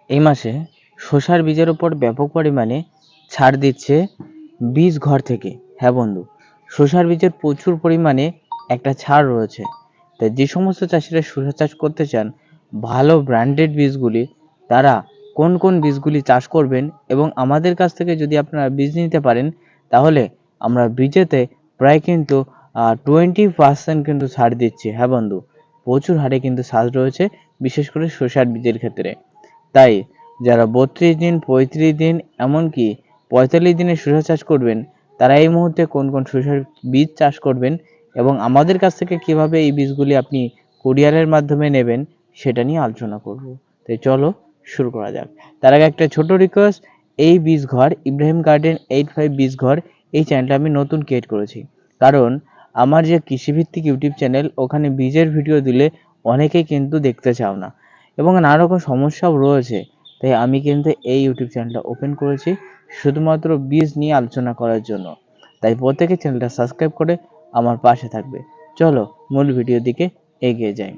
এই মাসে শসার বীজের ওপর ব্যাপক পরিমাণে ছাড় দিচ্ছে বীজ ঘর থেকে। হ্যাঁ বন্ধু, শসার বীজের প্রচুর পরিমাণে একটা ছাড় রয়েছে। তাই যে সমস্ত চাষিরা শসা চাষ করতে চান, ভালো ব্র্যান্ডেড বীজগুলি, তারা কোন কোন বীজগুলি চাষ করবেন এবং আমাদের কাছ থেকে যদি আপনারা বীজ নিতে পারেন, তাহলে আমরা বীজেতে প্রায় কিন্তু 20% কিন্তু ছাড় দিচ্ছি। হ্যাঁ বন্ধু, প্রচুর হারে কিন্তু ছাড় রয়েছে, বিশেষ করে শসার বীজের ক্ষেত্রে। তাই যারা 32 দিন, 35 দিন, এমনকি 45 দিনে শসা চাষ করবেন, তারা এই মুহূর্তে কোন কোন শসার বীজ চাষ করবেন এবং আমাদের কাছ থেকে কিভাবে এই বীজগুলি আপনি কুরিয়ারের মাধ্যমে নেবেন, সেটা নিয়ে আলোচনা করব। তাই চলো শুরু করা যাক। তার আগে একটা ছোট রিকোয়েস্ট, এই বীজ ঘর, ইব্রাহিম গার্ডেন 85 বীজ ঘর, এই চ্যানেলটা আমি নতুন ক্রিয়েট করেছি। কারণ আমার যে কৃষিভিত্তিক ইউটিউব চ্যানেল, ওখানে বীজের ভিডিও দিলে অনেকেই কিন্তু দেখতে চাও না এবং নানা রকম সমস্যাও রয়েছে। তাই আমি কিন্তু এই ইউটিউব চ্যানেলটা ওপেন করেছি শুধুমাত্র বীজ নিয়ে আলোচনা করার জন্য। তাই প্রত্যেকে চ্যানেলটা সাবস্ক্রাইব করে আমার পাশে থাকবে। চলো মূল ভিডিও দিকে এগিয়ে যাই।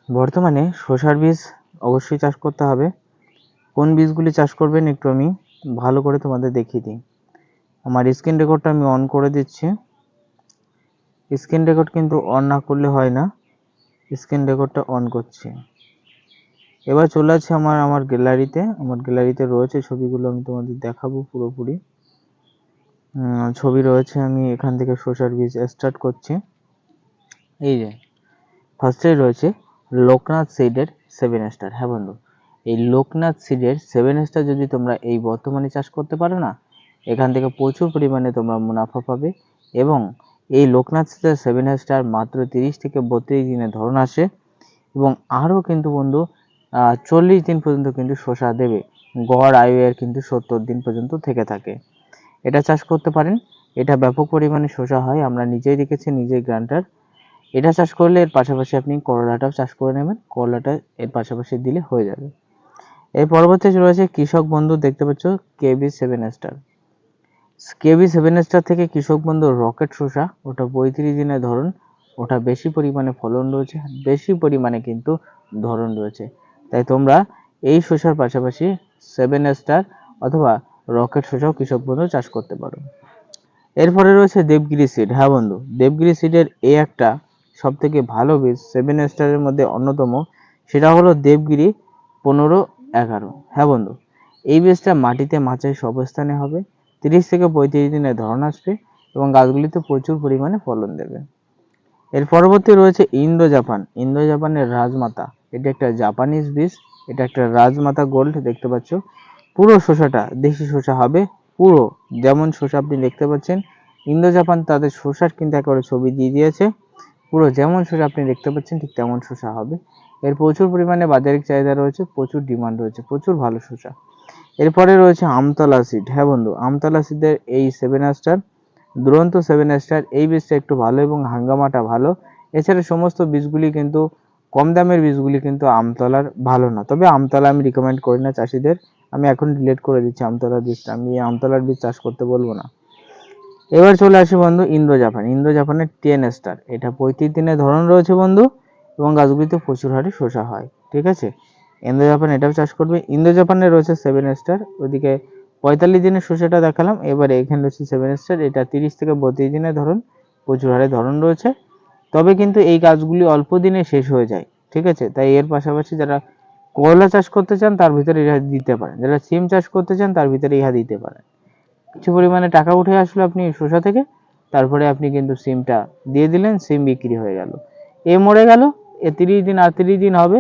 বর্তমানে শসার বীজ অবশ্যই চাষ করতে হবে। কোন বীজগুলি চাষ করবেন একটু আমি ভালো করে তোমাদের দেখিয়ে দিই। আমার স্ক্রিন রেকর্ডটা আমি অন করে দিচ্ছি। স্ক্রিন রেকর্ড কিন্তু অন না করলে হয় না, স্ক্রিন রেকর্ডটা অন করছি। এবার চলে আছে আমার গ্যালারিতে রয়েছে ছবিগুলো, আমি তোমাদের দেখাবো পুরোপুরি। ছবি রয়েছে, আমি এখান থেকে শসার বীজ স্টার্ট করছি। এই যে ফার্স্টেই রয়েছে লোকনাথ সিডের 7 স্টার। হ্যাঁ বন্ধু, এই লোকনাথ সিডের 7 স্টার যদি তোমরা এই বর্তমানে চাষ করতে পারো না, এখান থেকে প্রচুর পরিমাণে তোমরা মুনাফা পাবে। এবং এই লোকনাথ সিডের 7 স্টার মাত্র 30 থেকে 32 দিনে ধরন আসে এবং আরও কিন্তু বন্ধু 40 দিন পর্যন্ত কিন্তু শসা দেবে। গড় আয়ু এর কিন্তু 70 দিন পর্যন্ত থেকে থাকে। এটা চাষ করতে পারেন, এটা ব্যাপক পরিমাণে শসা হয়, আমরা নিজেই রেখেছি, নিজেই গ্রান্টার। এটা চাষ করলে এর পাশাপাশি আপনি করলাটাও চাষ করে নেবেন, করলাটা এর পাশাপাশি দিলে হয়ে যাবে। এর পরবর্তী রয়েছে কৃষক বন্ধু, দেখতে পাচ্ছ কেবি 7 স্টার। কেবি 7 স্টার থেকে কৃষক বন্ধু রকেট শসা, ওটা 35 দিনের ধরন, ওটা বেশি পরিমাণে ফলন রয়েছে, বেশি পরিমাণে কিন্তু ধরন রয়েছে। তাই তোমরা এই শসার পাশাপাশি 7 স্টার অথবা রকেট শসাও কৃষক বন্ধু চাষ করতে পারো। এরপরে রয়েছে দেবগিরি সিড। হ্যাঁ বন্ধু, দেবগিরি সিডের এই একটা সব থেকে ভালো বীজ 7 স্টারের মধ্যে অন্যতম, সেটা হলো দেবগিরি 15-11। হ্যাঁ বন্ধু, এই বীজটা মাটিতে মাচায় অবস্থানে হবে, 30 থেকে 35 দিনের ধরন আসবে এবং গাছগুলিতে প্রচুর পরিমাণে ফলন দেবে। এর পরবর্তী রয়েছে ইন্দো জাপানের রাজমাতা। এটা একটা জাপানিজ বীজ, এটা একটা রাজমাতা গোল্ড, দেখতে পাচ্ছ। পুরো শসাটা দেশি শসা হবে, পুরো যেমন শসা আপনি দেখতে পাচ্ছেন। ইন্দো জাপান তাদের শসার কিন্তু একেবারে ছবি দিয়ে দিয়েছে, পুরো যেমন শসা আপনি দেখতে পাচ্ছেন ঠিক তেমন শসা হবে। এর প্রচুর পরিমাণে বাজারিক চাহিদা রয়েছে, প্রচুর ডিমান্ড রয়েছে, প্রচুর ভালো শসা। এরপরে রয়েছে আমতলা সিড। হ্যাঁ বন্ধু, আমতলা সিডের এই 7 স্টার, দুরন্ত 7 স্টার, এই বীজটা একটু ভালো এবং হাঙ্গামাটা ভালো। এছাড়া সমস্ত বীজগুলি কিন্তু কম দামের বীজগুলি কিন্তু আমতলার ভালো না, তবে আমতলা আমি রিকমেন্ড করি না চাষিদের, আমি এখন ডিলিট করে দিচ্ছি আমতলার বীজটা, আমি আমতলার বীজ চাষ করতে বলবো না। এবার চলে আসি বন্ধু ইন্দো জাপানের 10 স্টার, এটা 35 দিনের ধরন রয়েছে বন্ধু এবং গাছগুলিতে প্রচুর হারে শসা হয়। ঠিক আছে, ইন্দো জাপান এটাও চাষ করবে। ইন্দো জাপানে রয়েছে 7 স্টার, ওদিকে 45 দিনের শসাটা দেখালাম, এবারে এখানে রয়েছে 7 স্টার, এটা 30 থেকে 32 দিনের ধরন, প্রচুর হারে ধরন রয়েছে। তবে কিন্তু এই গাছগুলি অল্প দিনে শেষ হয়ে যায়। ঠিক আছে, তাই এর পাশাপাশি যারা করলা চাষ করতে চান তার ভিতরে ইহা দিতে পারেন, যারা সিম চাষ করতে চান তার ভিতরে ইহা দিতে পারেন। কিছু পরিমাণে টাকা উঠে আসলো আপনি শসা থেকে, তারপরে আপনি কিন্তু সিমটা দিয়ে দিলেন, সিম বিক্রি হয়ে গেল। এ মরে গেল, এ 30 দিন 38 দিন হবে,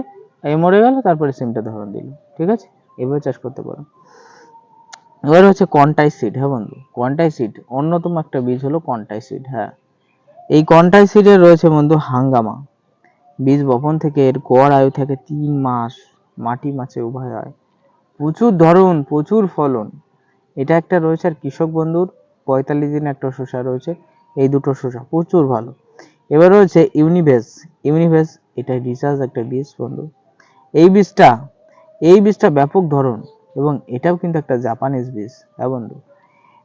এ মরে গেল, তারপরে সিমটা ধরন দিল। ঠিক আছে, এভাবে চাষ করতে পারো। এবার হচ্ছে কন্টাই সিড। হ্যাঁ বন্ধু, কন্টাই সিড অন্যতম একটা বীজ হলো কন্টাই সিড। হ্যাঁ, এই কন্টাই সিডে রয়েছে বন্ধু হাঙ্গামা। বীজ বপন থেকে এর গড় আয়ু থাকে 3 মাস, মাটি মাছে উভয় হয়, প্রচুর ধরন, প্রচুর ফলন। এটা একটা রয়েছে, আর কৃষক বন্ধুর 45 দিন একটা শসা রয়েছে, এই দুটো শসা প্রচুর ভালো। এবার রয়েছে ইউনিভেস, এটা রিসার্চ একটা বীজ বন্ধু। এই বীজটা ব্যাপক ধরন এবং এটাও কিন্তু একটা জাপানিজ বীজ। হ্যাঁ বন্ধু,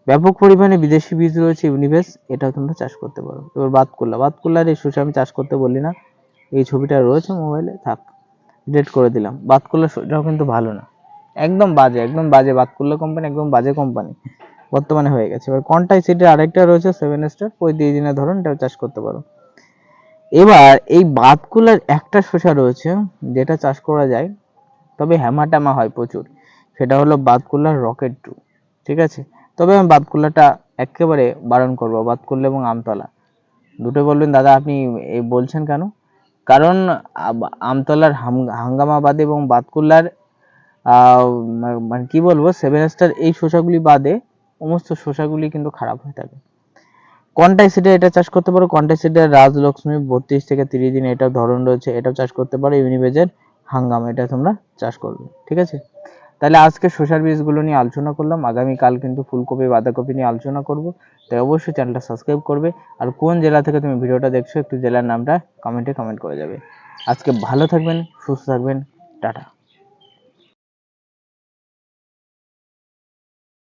ব্যাপক পরিমাণে বিদেশি বীজ রয়েছে ইউনিভেস, এটাও তোমরা চাষ করতে পারো। এবার বাতকুল্লার এই শসা আমি চাষ করতে বললি না, এই ছবিটা রয়েছে মোবাইলে, থাক ডিলিট করে দিলাম। বাতকুল্লার শসাটাও কিন্তু ভালো না, একদম বাজে বাতকুল্লা কোম্পানি, একদম বাজে কোম্পানি বর্তমানে হয়ে গেছে। এবার কন্টাই সিডের আরেকটা রয়েছে 7 স্টার, 35 দিনের ধরন, এটাও চাষ করতে পারো। এবার এই বাতকুল্লার একটা শসা রয়েছে যেটা চাষ করা যায়, তবে হ্যামাটামা হয় প্রচুর, সেটা হলো বাতকুল্লার রকেট 2, ঠিক আছে। তবে আমি বাতকুল্লাটা একেবারে বারণ করবো, বাতকুল্লা এবং আমতলা দুটো। বলবেন দাদা আপনি এই বলছেন কেন? কারণ আমতলার হাঙ্গামা বাদে এবং বাতকুল্লার মানে কি বলবো 7 স্টার এই শসাগুলি বাদে সমস্ত শসাগুলি কিন্তু খারাপ হয়ে থাকে। কন্টাই সিডে এটা চাষ করতে পারো, কন্টাই সিডের রাজলক্ষ্মী 32 থেকে 30 দিন এটাও ধরন রয়েছে, এটাও চাষ করতে পারো। ইউনিভেজের হাঙ্গামা এটা তোমরা চাষ করবে, ঠিক আছে। তাহলে আজকে শসার বীজগুলো নিয়ে আলোচনা করলাম, আগামীকাল কিন্তু ফুলকপি বাঁধাকপি নিয়ে আলোচনা করব। তাই অবশ্যই চ্যানেলটা সাবস্ক্রাইব করবে, আর কোন জেলা থেকে তুমি ভিডিওটা দেখছো একটু জেলার নামটা কমেন্টে কমেন্ট করে যাবে। আজকে ভালো থাকবেন, সুস্থ থাকবেন, টাটা।